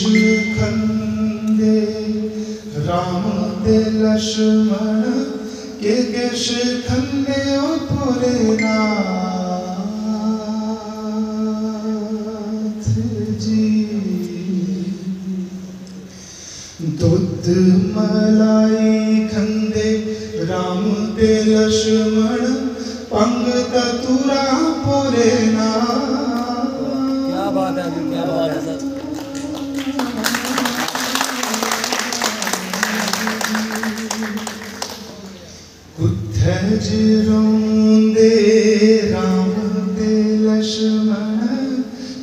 शिखंडे राम दे लक्ष्मण के शिखंडे पुरे नाथ जी दूध मलाई खंडे राम दे लक्ष्मण पंगत तुरा पुरे नाथ। क्या बात है, क्या बात है सर। कुत्थज रोंदे राम दे लक्ष्मण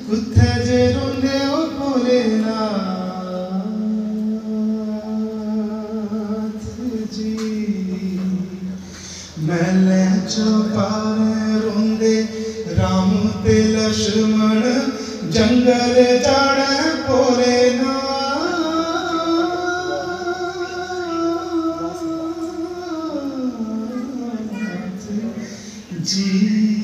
कुत्थज रोंदे ओ भोलेनाथ जी मैले चौपारे रोंदे राम दे लक्ष्मण जंगल जाड़े भोलेनाथ जी।